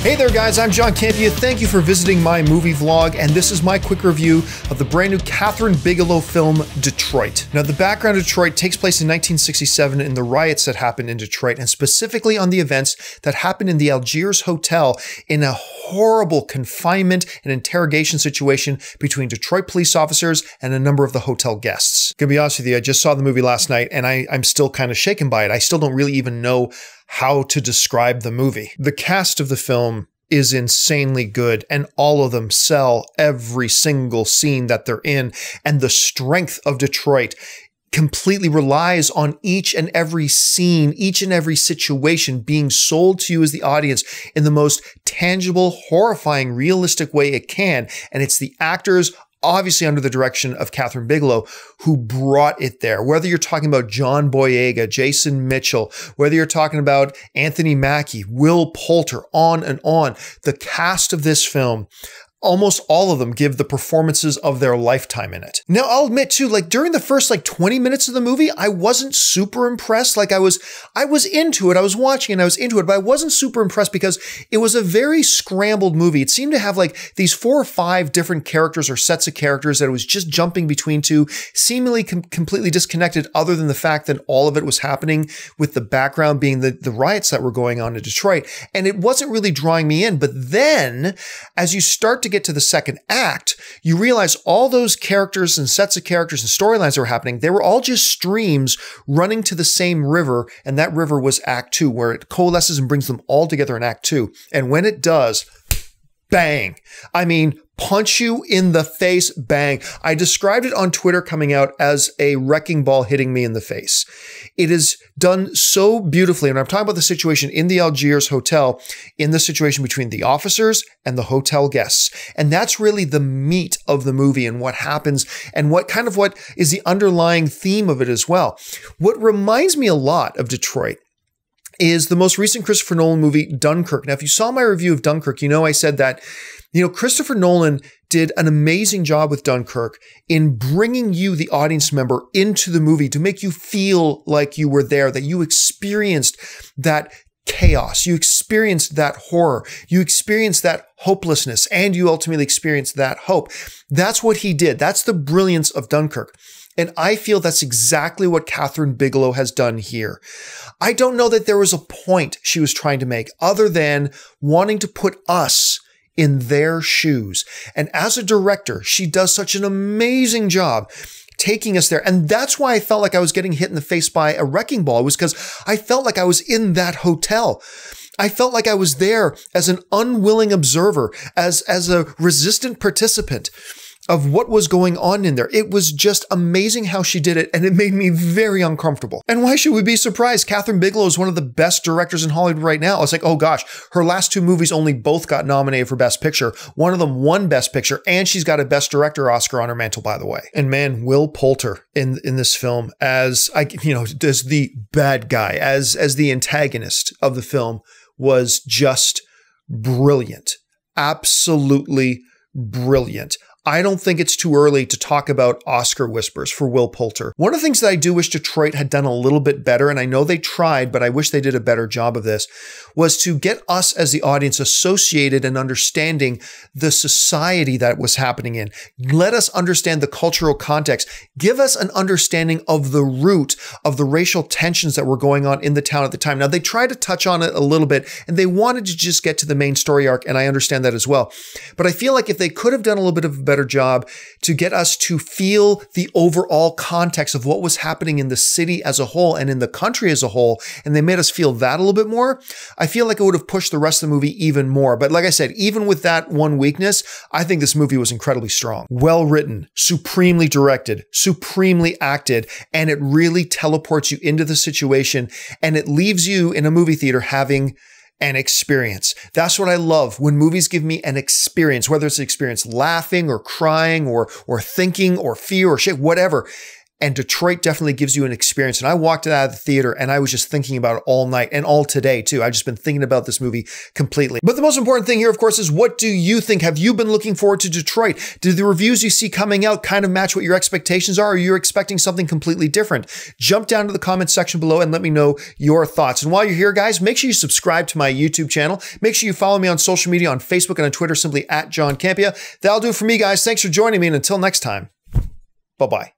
Hey there guys, I'm John Campea. Thank you for visiting my movie vlog, and this is my quick review of the brand new Kathryn Bigelow film, Detroit. Now, the background of Detroit takes place in 1967 in the riots that happened in Detroit, and specifically on the events that happened in the Algiers Hotel in a horrible confinement and interrogation situation between Detroit police officers and a number of the hotel guests. Gonna be honest with you, I just saw the movie last night, and I'm still kind of shaken by it. I still don't really even know how to describe the movie. The cast of the film is insanely good, and all of them sell every single scene that they're in, and the strength of Detroit completely relies on each and every scene, each and every situation being sold to you as the audience in the most tangible, horrifying, realistic way it can. And it's the actors, obviously under the direction of Kathryn Bigelow, who brought it there. Whether you're talking about John Boyega, Jason Mitchell, whether you're talking about Anthony Mackie, Will Poulter, on and on, the cast of this film, almost all of them give the performances of their lifetime in it. Now, I'll admit too, like during the first 20 minutes of the movie, I wasn't super impressed. Like I was into it. I was watching and I was into it, but I wasn't super impressed because it was a very scrambled movie. It seemed to have like these 4 or 5 different characters or sets of characters that it was just jumping between two, seemingly completely disconnected, other than the fact that all of it was happening with the background being the riots that were going on in Detroit. And it wasn't really drawing me in. But then as you start to get to the second act, you realize all those characters and sets of characters and storylines that were happening, they were all just streams running to the same river, and that river was Act 2, where it coalesces and brings them all together in Act 2. And when it does, bang! I mean, punch you in the face, bang. I described it on Twitter coming out as a wrecking ball hitting me in the face. It is done so beautifully. And I'm talking about the situation in the Algiers Hotel, in the situation between the officers and the hotel guests. And that's really the meat of the movie and what happens and what is the underlying theme of it as well. What reminds me a lot of Detroit is the most recent Christopher Nolan movie, Dunkirk. Now, if you saw my review of Dunkirk, you know I said that, Christopher Nolan did an amazing job with Dunkirk in bringing you, the audience member, into the movie to make you feel like you were there, that you experienced that chaos, you experienced that horror, you experienced that hopelessness, and you ultimately experienced that hope. That's what he did. That's the brilliance of Dunkirk. And I feel that's exactly what Kathryn Bigelow has done here. I don't know that there was a point she was trying to make other than wanting to put us in their shoes. And as a director, she does such an amazing job taking us there. And that's why I felt like I was getting hit in the face by a wrecking ball, was because I felt like I was in that hotel. I felt like I was there as an unwilling observer, as a resistant participant of what was going on in there. It was just amazing how she did it, and it made me very uncomfortable. And why should we be surprised? Kathryn Bigelow is one of the best directors in Hollywood right now. It's like, oh gosh, her last 2 movies only both got nominated for Best Picture. One of them won Best Picture, and she's got a Best Director Oscar on her mantle, by the way. And man, Will Poulter in this film as the bad guy, as the antagonist of the film, was just brilliant. Absolutely brilliant. I don't think it's too early to talk about Oscar whispers for Will Poulter. One of the things that I do wish Detroit had done a little bit better, and I know they tried, but I wish they did a better job of this, was to get us as the audience associated and understanding the society that was happening in. Let us understand the cultural context. Give us an understanding of the root of the racial tensions that were going on in the town at the time. Now, they tried to touch on it a little bit, and they wanted to just get to the main story arc, and I understand that as well. But I feel like if they could have done a little bit of a better job to get us to feel the overall context of what was happening in the city as a whole and in the country as a whole, and they made us feel that a little bit more, I feel like it would have pushed the rest of the movie even more. But like I said, even with that one weakness, I think this movie was incredibly strong. Well written, supremely directed, supremely acted, and it really teleports you into the situation, and it leaves you in a movie theater having an experience. That's what I love, when movies give me an experience, whether it's an experience laughing or crying or thinking or fear or shit, whatever. And Detroit definitely gives you an experience. And I walked out of the theater and I was just thinking about it all night and all today too. I've just been thinking about this movie completely. But the most important thing here, of course, is what do you think? Have you been looking forward to Detroit? Do the reviews you see coming out kind of match what your expectations are? Or are you expecting something completely different? Jump down to the comment section below and let me know your thoughts. And while you're here, guys, make sure you subscribe to my YouTube channel. Make sure you follow me on social media, on Facebook and on Twitter, simply @John Campea. That'll do it for me, guys. Thanks for joining me. And until next time, bye-bye.